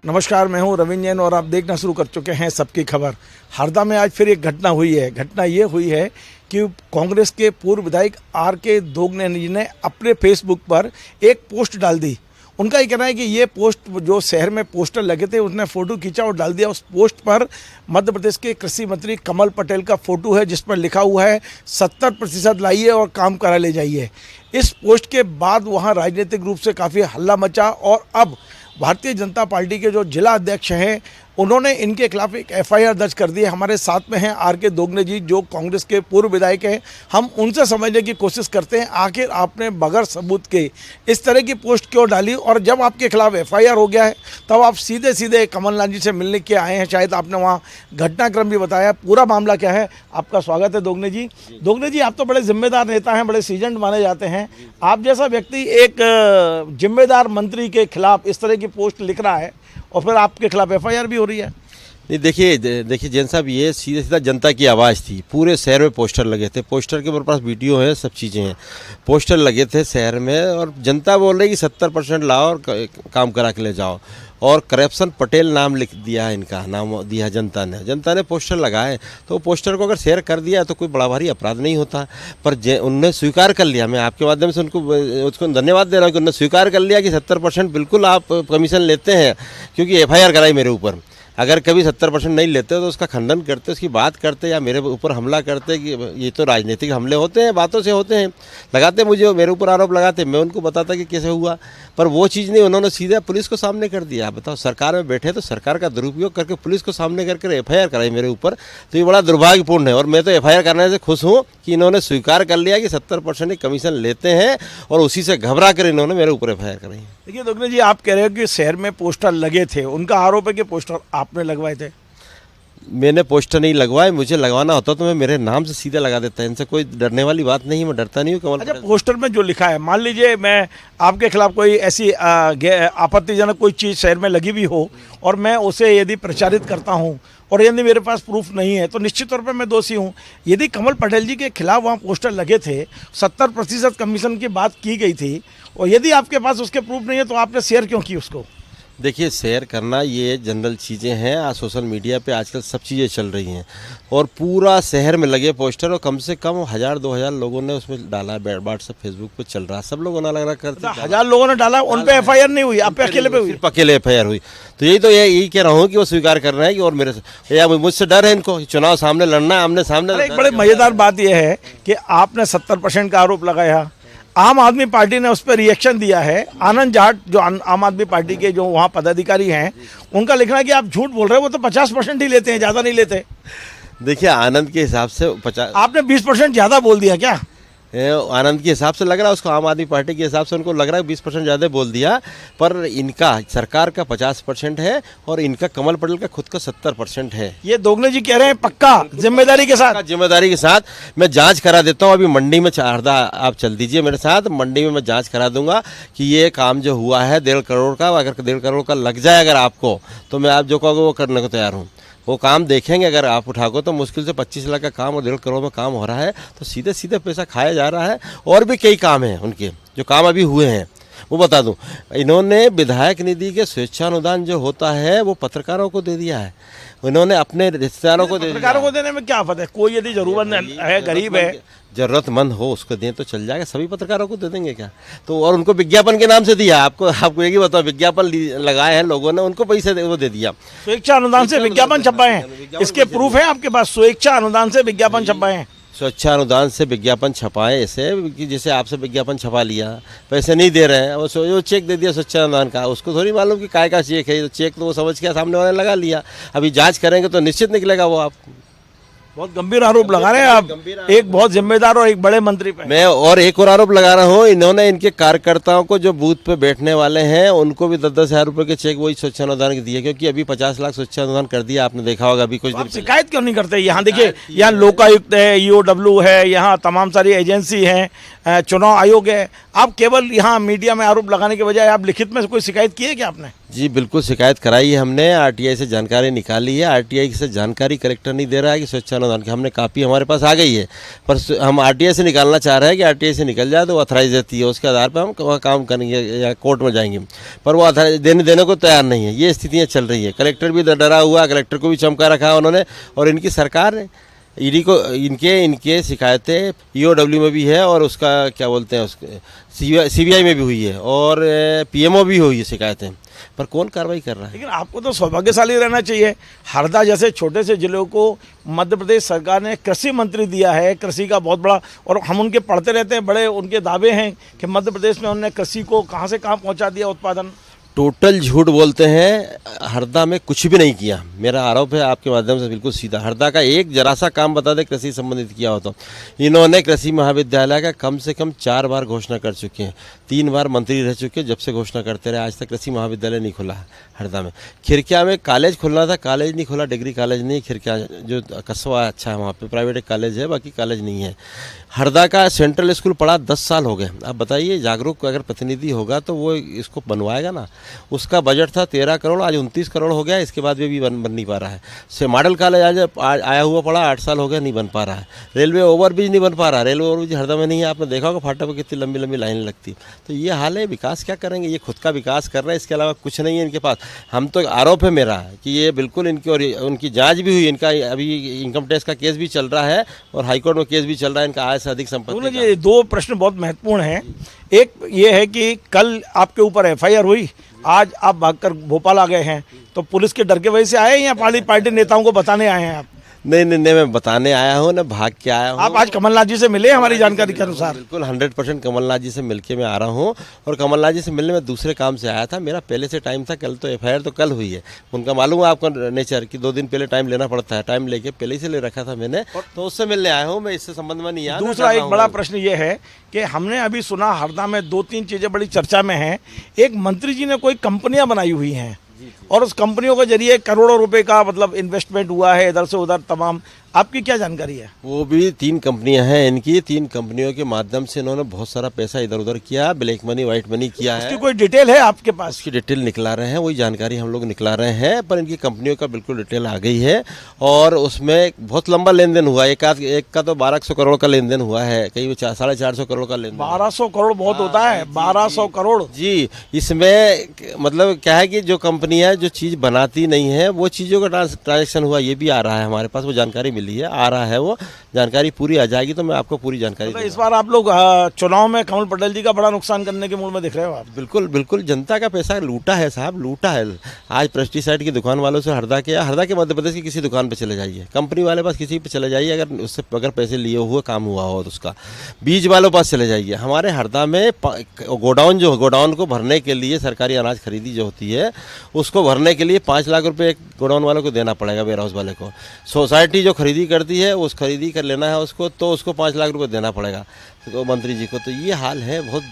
नमस्कार, मैं हूं रविंद्र जैन और आप देखना शुरू कर चुके हैं सबकी खबर। हरदा में आज फिर एक घटना हुई है। घटना ये हुई है कि कांग्रेस के पूर्व विधायक आर.के. दोगने जी ने अपने फेसबुक पर एक पोस्ट डाल दी। उनका ये कहना है कि ये पोस्ट जो शहर में पोस्टर लगे थे उसने फ़ोटो खींचा और डाल दिया। उस पोस्ट पर मध्य प्रदेश के कृषि मंत्री कमल पटेल का फ़ोटो है जिस पर लिखा हुआ है 70% लाइए और काम करा ले जाइए। इस पोस्ट के बाद वहाँ राजनीतिक रूप से काफ़ी हल्ला मचा और अब भारतीय जनता पार्टी के जो जिला अध्यक्ष हैं उन्होंने इनके खिलाफ एक एफआईआर दर्ज कर दी है। हमारे साथ में हैं आर.के. दोगने जी जो कांग्रेस के पूर्व विधायक हैं। हम उनसे समझने की कोशिश करते हैं आखिर आपने बगैर सबूत के इस तरह की पोस्ट क्यों डाली, और जब आपके खिलाफ एफआईआर हो गया है तब आप सीधे सीधे कमलनाथ जी से मिलने के आए हैं। शायद आपने वहाँ घटनाक्रम भी बताया, पूरा मामला क्या है। आपका स्वागत है दोगने जी। दोगने जी, आप तो बड़े जिम्मेदार नेता हैं, बड़े सीजन्ड माने जाते हैं। आप जैसा व्यक्ति एक जिम्मेदार मंत्री के खिलाफ इस तरह की पोस्ट लिख रहा है और फिर आपके खिलाफ एफआईआर भी हो रही है। नहीं, देखिए जैन साहब, ये सीधा सीधा जनता की आवाज़ थी। पूरे शहर में पोस्टर लगे थे, पोस्टर के मेरे पास वीडियो है, सब चीज़ें हैं। पोस्टर लगे थे शहर में और जनता बोल रही कि 70% लाओ और काम करा के ले जाओ। और करप्शन पटेल नाम लिख दिया है, इनका नाम दिया जनता ने पोस्टर लगाए। तो पोस्टर को अगर शेयर कर दिया तो कोई बड़ा भारी अपराध नहीं होता, पर उनने स्वीकार कर लिया। मैं आपके माध्यम से उसको धन्यवाद दे रहा हूँ कि उन्होंने स्वीकार कर लिया कि 70% बिल्कुल आप कमीशन लेते हैं, क्योंकि एफआईआर कराई मेरे ऊपर। अगर कभी 70% नहीं लेते तो उसका खंडन करते, उसकी बात करते या मेरे ऊपर हमला करते कि ये तो राजनीतिक हमले होते हैं, बातों से होते हैं, लगाते मुझे, मेरे ऊपर आरोप लगाते, मैं उनको बताता कि कैसे हुआ। पर वो चीज़ नहीं, उन्होंने सीधे पुलिस को सामने कर दिया। बताओ, सरकार में बैठे तो सरकार का दुरुपयोग करके पुलिस को सामने करके एफआईआर कराई मेरे ऊपर। तो ये बड़ा दुर्भाग्यपूर्ण है और मैं तो एफआईआर करने से खुश हूँ कि इन्होंने स्वीकार कर लिया कि 70% कमीशन लेते हैं और उसी से घबरा कर इन्होंने मेरे ऊपर एफआईआर कराई। देखिए दोगने जी, आप कह रहे हो कि शहर में पोस्टर लगे थे, उनका आरोप है कि पोस्टर आपने लगवाए थे। मैंने पोस्टर नहीं लगवाए, मुझे लगवाना होता तो मैं मेरे नाम से सीधे लगा देता। इनसे कोई डरने वाली बात नहीं, मैं डरता नहीं हूँ कमल। अच्छा, पोस्टर में जो लिखा है, मान लीजिए मैं आपके खिलाफ कोई ऐसी आपत्तिजनक कोई चीज़ शहर में लगी भी हो और मैं उसे यदि प्रचारित करता हूँ और यदि मेरे पास प्रूफ नहीं है तो निश्चित तौर पर मैं दोषी हूँ। यदि कमल पटेल जी के खिलाफ वहाँ पोस्टर लगे थे, 70% कमीशन की बात की गई थी, और यदि आपके पास उसके प्रूफ नहीं है तो आपने शेयर क्यों की उसको? देखिए, शेयर करना ये जनरल चीज़ें हैं। आज सोशल मीडिया पे आजकल सब चीज़ें चल रही हैं और पूरा शहर में लगे पोस्टर और कम से कम 1000-2000 लोगों ने उसमें डाला। व्हाट्सएप फेसबुक पे चल रहा, सब लोग अलग अलग करते। 1000 लोगों ने डाला, उन पे एफआईआर नहीं हुई, आप पे अकेले पे हुई? सिर्फ अकेले एफआईआर हुई। तो यही कह रहा हूँ कि वो स्वीकार कर रहे हैं कि और मेरे से या मुझसे डर है इनको, चुनाव सामने लड़ना है, आमने सामने। एक बड़े मज़ेदार बात यह है कि आपने 70% का आरोप लगाया, आम आदमी पार्टी ने उस पर रिएक्शन दिया है। आनंद जाट जो आम आदमी पार्टी के जो वहाँ पदाधिकारी हैं, उनका लिखना है कि आप झूठ बोल रहे हो, वो तो 50% ही लेते हैं, ज़्यादा नहीं लेते। देखिए, आनंद के हिसाब से 50, आपने 20% ज़्यादा बोल दिया क्या? आनंद के हिसाब से लग रहा है उसको, आम आदमी पार्टी के हिसाब से उनको लग रहा है 20% ज़्यादा बोल दिया। पर इनका सरकार का 50% है और इनका कमल पटेल का खुद का 70% है। ये दोगने जी कह रहे हैं पक्का जिम्मेदारी के साथ मैं जांच करा देता हूँ। अभी मंडी में हरदा आप चल दीजिए मेरे साथ, मंडी में मैं जांच करा दूंगा कि ये काम जो हुआ है 1.5 करोड़ का, अगर 1.5 करोड़ का लग जाए अगर आपको, तो मैं आप जो कहोगे वो करने को तैयार हूँ। वो काम देखेंगे, अगर आप उठाओगे तो मुश्किल से 25 लाख का काम और 1.5 करोड़ में काम हो रहा है, तो सीधे सीधे पैसा खाया जा रहा है। और भी कई काम हैं उनके जो काम अभी हुए हैं, वो बता दूं। इन्होंने विधायक निधि के स्वेच्छानुदान जो होता है वो पत्रकारों को दे दिया है, इन्होंने अपने रिश्तेदारों को दे दिया। पत्रकारों को देने में क्या फर्क है? कोई यदि जरूरत है, गरीब है, जरूरतमंद हो उसको दें तो चल जाएगा, सभी पत्रकारों को दे देंगे क्या? तो और उनको विज्ञापन के नाम से दिया। आपको एक ही बताओ, विज्ञापन लगाए हैं लोगों ने, उनको पैसे वो दे दिया। स्वेच्छा अनुदान से विज्ञापन छपाए हैं, इसके प्रूफ है आपके पास? स्वेच्छा अनुदान से विज्ञापन छपाए हैं, स्वेच्छा अनुदान से विज्ञापन छपाए, ऐसे कि जैसे आपसे विज्ञापन छपा लिया, पैसे नहीं दे रहे हैं, वो चेक दे दिया स्वेच्छा अनुदान का, उसको थोड़ी मालूम कि काय का चेक है। तो चेक तो वो समझ के सामने वाले लगा लिया। अभी जांच करेंगे तो निश्चित निकलेगा वो। आप बहुत गंभीर आरोप लगा रहे हैं आप, एक बहुत जिम्मेदार और एक बड़े मंत्री पे। मैं और एक और आरोप लगा रहा हूँ, इन्होंने इनके कार्यकर्ताओं को जो बूथ पे बैठने वाले हैं उनको भी 10-10 हज़ार रुपये के चेक वही स्वेच्छानुदान के दिए, क्योंकि अभी 50 लाख स्वेच्छानुदान कर दिया, आपने देखा होगा अभी कुछ दिन। शिकायत क्यों नहीं करते? यहाँ देखिए, यहाँ लोकायुक्त है, EOW है, यहाँ तमाम सारी एजेंसी हैं, चुनाव आयोग है। आप केवल यहाँ मीडिया में आरोप लगाने के बजाय आप लिखित में कोई शिकायत की है क्या आपने? जी बिल्कुल शिकायत कराई है हमने, आरटीआई से जानकारी निकाली है। आरटीआई से जानकारी कलेक्टर नहीं दे रहा है कि स्वच्छानुदान की हमने कापी हमारे पास आ गई है, पर हम आरटीआई से निकालना चाह रहे हैं कि आरटीआई से निकल जाए तो ऑथराइज देती है, उसके आधार पर हम वहाँ काम करेंगे या कोर्ट में जाएंगे, पर वो ऑथराइज देने को तैयार नहीं है। ये स्थितियाँ चल रही है। कलेक्टर भी डरा हुआ, कलेक्टर को भी चमका रखा है उन्होंने, और इनकी सरकार ने ईडी को इनके शिकायतें ईओडब्ल्यू में भी है, और उसका क्या बोलते हैं उसके सीबीआई में भी हुई है, और पीएमओ भी हुई है शिकायतें, पर कौन कार्रवाई कर रहा है। लेकिन आपको तो सौभाग्यशाली रहना चाहिए। हरदा जैसे छोटे से जिलों को मध्य प्रदेश सरकार ने कृषि मंत्री दिया है, कृषि का बहुत बड़ा, और हम उनके पढ़ते रहते हैं, बड़े उनके दावे हैं कि मध्य प्रदेश में उन्होंने कृषि को कहाँ से कहाँ पहुँचा दिया उत्पादन। टोटल झूठ बोलते हैं। हरदा में कुछ भी नहीं किया। मेरा आरोप है आपके माध्यम से बिल्कुल सीधा, हरदा का एक जरा सा काम बता दे कृषि संबंधित किया हो तो। इन्होंने कृषि महाविद्यालय का कम से कम 4 बार घोषणा कर चुके हैं, 3 बार मंत्री रह चुके हैं, जब से घोषणा करते रहे आज तक कृषि महाविद्यालय नहीं खुला है हरदा में। खिरकिया में कॉलेज खुलना था, कॉलेज नहीं खुला, डिग्री कॉलेज नहीं। खिरकिया जो कस्बा अच्छा है वहाँ पे प्राइवेट कॉलेज है, बाकी कॉलेज नहीं है। हरदा का सेंट्रल स्कूल पढ़ा 10 साल हो गए। आप बताइए, जागरूक अगर प्रतिनिधि होगा तो वो इसको बनवाएगा ना। उसका बजट था 13 करोड़, आज 29 करोड़ हो गया, इसके बाद भी बन नहीं पा रहा है। से मॉडल कॉलेज आज आया हुआ पड़ा 8 साल हो गया, नहीं बन पा रहा है। रेलवे ओवरब्रिज नहीं बन पा रहा, रेलवे ओवरब्रिज हरदा में नहीं है। आपने देखा होगा फाटक पर कितनी लंबी लंबी लाइनें लगती। तो ये हाल है। विकास क्या करेंगे? ये खुद का विकास कर रहे हैं, इसके अलावा कुछ नहीं है इनके पास। हम तो आरोप है मेरा कि ये बिल्कुल इनकी, और उनकी जाँच भी हुई, इनका अभी इनकम टैक्स का केस भी चल रहा है और हाईकोर्ट में केस भी चल रहा है इनका आय से अधिक संपत्ति। ये 2 प्रश्न बहुत महत्वपूर्ण हैं। एक ये है कि कल आपके ऊपर एफआईआर हुई, आज आप भागकर भोपाल आ गए हैं, तो पुलिस के डर के वजह से आए हैं या पार्टी नेताओं को बताने आए हैं आप? नहीं, मैं बताने आया हूँ ना, भाग के आया हूँ। आप आज कमलनाथ जी से मिले हमारी जानकारी के अनुसार? बिल्कुल 100% कमलनाथ जी से मिलके मैं आ रहा हूँ, और कमलनाथ जी से मिलने में दूसरे काम से आया था। मेरा पहले से टाइम था, कल तो एफआईआर तो कल हुई है। उनका मालूम है आपको नेचर कि 2 दिन पहले टाइम लेना पड़ता है, टाइम लेके पहले ही से ले रखा था मैंने, तो उससे मिलने आया हूँ मैं। इससे संबंध में नहीं आया। दूसरा एक बड़ा प्रश्न ये है कि हमने अभी सुना हरदा में 2-3 चीजें बड़ी चर्चा में हैं। एक मंत्री जी ने कोई कंपनियां बनाई हुई हैं और उस कंपनियों के जरिए करोड़ों रुपए का मतलब इन्वेस्टमेंट हुआ है इधर से उधर तमाम। आपकी क्या जानकारी है? वो भी 3 कंपनियां हैं इनकी। 3 कंपनियों के माध्यम से इन्होंने बहुत सारा पैसा इधर उधर किया, ब्लैक मनी व्हाइट मनी किया है। उसकी कोई डिटेल है आपके पास? उसकी डिटेल निकला रहे हैं, वही जानकारी हम लोग निकला रहे हैं, पर इनकी कंपनियों का बिल्कुल डिटेल आ गई है। और उसमें बहुत लंबा लेन देन हुआ। एक का तो 1200 करोड़ का लेन देन हुआ है, कहीं 450 करोड़ का लेन देन। 1200 करोड़ बहुत होता है। 1200 करोड़ जी। इसमें मतलब क्या है कि जो कंपनियां जो चीज़ बनाती नहीं है, वो चीज़ों का ट्रांजेक्शन हुआ, ये भी आ रहा है हमारे पास। वो जानकारी मिली है, आ रहा है। वो जानकारी पूरी आ जाएगी तो मैं आपको पूरी जानकारी तो इस बार आप लोग चुनाव में कमल पटेल जी का बड़ा नुकसान करने के मूड में दिख रहे हो आप? बिल्कुल जनता का पैसा लूटा है साहब, लूटा है। आज पेस्टिसाइड की दुकान वालों से हरदा के मध्य प्रदेश की किसी दुकान पे चले जाइए, कंपनी वाले पास किसी पे चले जाइए, अगर उससे अगर पैसे लिए हुए काम हुआ हो तो उसका। बीज वालों पास चले जाइए। हमारे हरदा में गोडाउन को भरने के लिए सरकारी अनाज खरीदी जो होती है, उसको भरने के लिए 5 लाख रुपए गोडाउन वालों को देना पड़ेगा, वेयर हाउस वाले को। सोसाइटी जो खरीदी करती है, उस खरीदी कर लेना है उसको, तो उसको 5 लाख रुपए देना पड़ेगा तो मंत्री जी को। तो ये हाल है, बहुत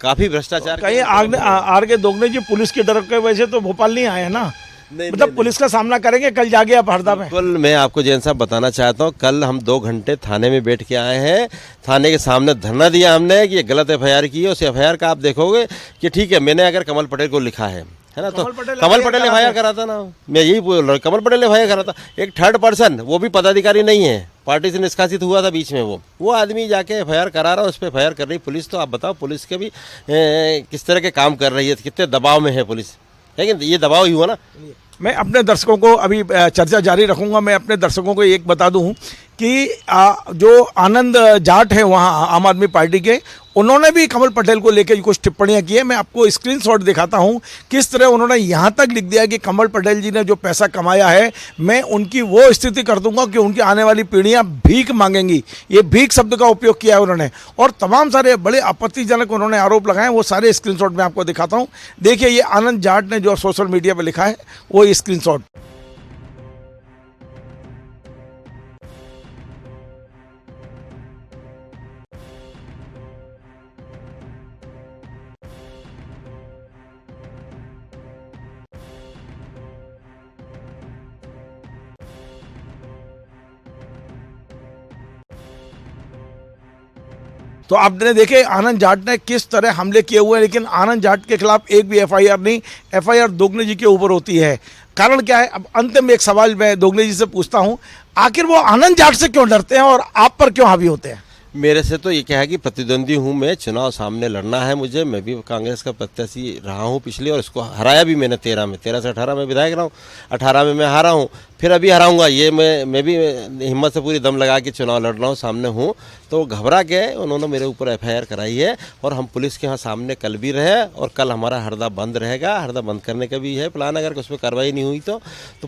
काफ़ी भ्रष्टाचार। कहीं आर के दोगने जी पुलिस के डर के वजह से तो भोपाल नहीं आए ना? मतलब पुलिस का सामना करेंगे कल जाके आप हरदा में? बिल्कुल। मैं आपको जैन साहब बताना चाहता हूँ, कल हम 2 घंटे थाने में बैठ के आए हैं। थाने के सामने धरना दिया हमने कि ये गलत एफआईआर की है। उस एफआईआर का आप देखोगे कि ठीक है, मैंने अगर कमल पटेल को लिखा है ना, तो कमल पटेल एफआईआर करा था ना। मैं यही बोल रहा हूँ, कमल पटेल एफआईआर करा था। एक थर्ड पर्सन, वो भी पदाधिकारी नहीं है, पार्टी से निष्कासित हुआ था बीच में, वो आदमी जाके एफआईआर करा रहा है, उस पर एफआईआर कर रही पुलिस। तो आप बताओ पुलिस के भी किस तरह के काम कर रही है, कितने दबाव में है पुलिस, लेकिन ये दबाव ही हुआ ना। मैं अपने दर्शकों को अभी चर्चा जारी रखूंगा। मैं अपने दर्शकों को एक बता दूं कि जो आनंद जाट है वहाँ आम आदमी पार्टी के, उन्होंने भी कमल पटेल को लेकर कुछ टिप्पणियां की है। मैं आपको स्क्रीनशॉट दिखाता हूं किस तरह उन्होंने यहाँ तक लिख दिया कि कमल पटेल जी ने जो पैसा कमाया है, मैं उनकी वो स्थिति कर दूंगा कि उनकी आने वाली पीढ़ियां भीख मांगेंगी। ये भीख शब्द का उपयोग किया है उन्होंने, और तमाम सारे बड़े आपत्तिजनक उन्होंने आरोप लगाए। वो सारे स्क्रीनशॉट मैं आपको दिखाता हूँ। देखिए, ये आनंद जाट ने जो सोशल मीडिया पर लिखा है वो स्क्रीनशॉट। तो आपने देखे आनंद जाट ने किस तरह हमले किए हुए हैं, लेकिन आनंद जाट के खिलाफ एक भी एफआईआर नहीं, एफआईआर दोगने जी के ऊपर होती है। कारण क्या है? अब अंतिम एक सवाल मैं दोगने जी से पूछता हूं, आखिर वो आनंद जाट से क्यों डरते हैं और आप पर क्यों हावी होते हैं? मेरे से तो ये क्या है कि प्रतिद्वंदी हूँ मैं, चुनाव सामने लड़ना है मुझे। मैं भी कांग्रेस का प्रत्याशी रहा हूँ पिछले, और इसको हराया भी मैंने 13 से 18 में विधायक रहा हूँ, 18 में मैं हारा हूँ, फिर अभी हराऊंगा। ये मैं भी हिम्मत से पूरी दम लगा के चुनाव लड़ रहा हूँ, सामने हूँ। तो घबरा के उन्होंने मेरे ऊपर एफआईआर कराई है, और हम पुलिस के यहाँ सामने कल भी रहे, और कल हमारा हरदा बंद रहेगा। हरदा बंद करने का भी है प्लान, अगर उस पर कार्रवाई नहीं हुई तो।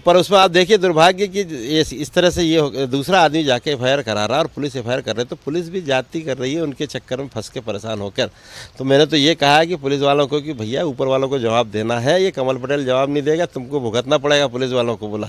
पर उसमें आप देखिए दुर्भाग्य कि इस तरह से ये दूसरा आदमी जाके एफआईआर करा रहा है और पुलिस एफआईआर कर रहे हैं, तो पुलिस भी जाती कर रही है उनके चक्कर में फंस के परेशान होकर। तो मैंने तो ये कहा है कि पुलिस वालों को कि भैया ऊपर वालों को जवाब देना है, ये कमल पटेल जवाब नहीं देगा, तुमको भुगतना पड़ेगा। पुलिस वालों को बोला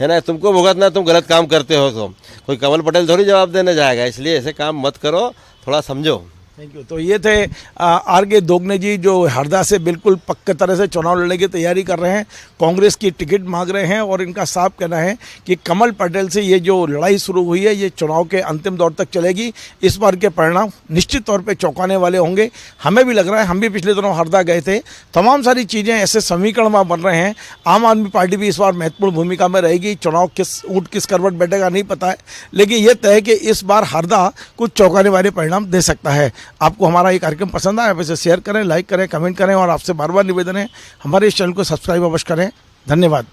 है ना, तुमको भुगतना, तुम गलत काम करते हो। तो कोई कमल पटेल थोड़ी जवाब देने जाएगा, इसलिए ऐसे काम मत करो, थोड़ा समझो। Thank you. तो ये थे आर.के. दोगने जी, जो हरदा से बिल्कुल पक्के तरह से चुनाव लड़ने की तैयारी कर रहे हैं, कांग्रेस की टिकट मांग रहे हैं, और इनका साफ कहना है कि कमल पटेल से ये जो लड़ाई शुरू हुई है ये चुनाव के अंतिम दौर तक चलेगी। इस बार के परिणाम निश्चित तौर पे चौंकाने वाले होंगे। हमें भी लग रहा है, हम भी पिछले दिनों हरदा गए थे, तमाम सारी चीज़ें ऐसे समीकरण में बन रहे हैं। आम आदमी पार्टी भी इस बार महत्वपूर्ण भूमिका में रहेगी। चुनाव किस ऊँट किस करवट बैठेगा नहीं पता है, लेकिन ये तय है कि इस बार हरदा कुछ चौंकाने वाले परिणाम दे सकता है। आपको हमारा ये कार्यक्रम पसंद आया, वैसे शेयर करें, लाइक करें, कमेंट करें, और आपसे बार बार निवेदन है हमारे इस चैनल को सब्सक्राइब अवश्य करें। धन्यवाद।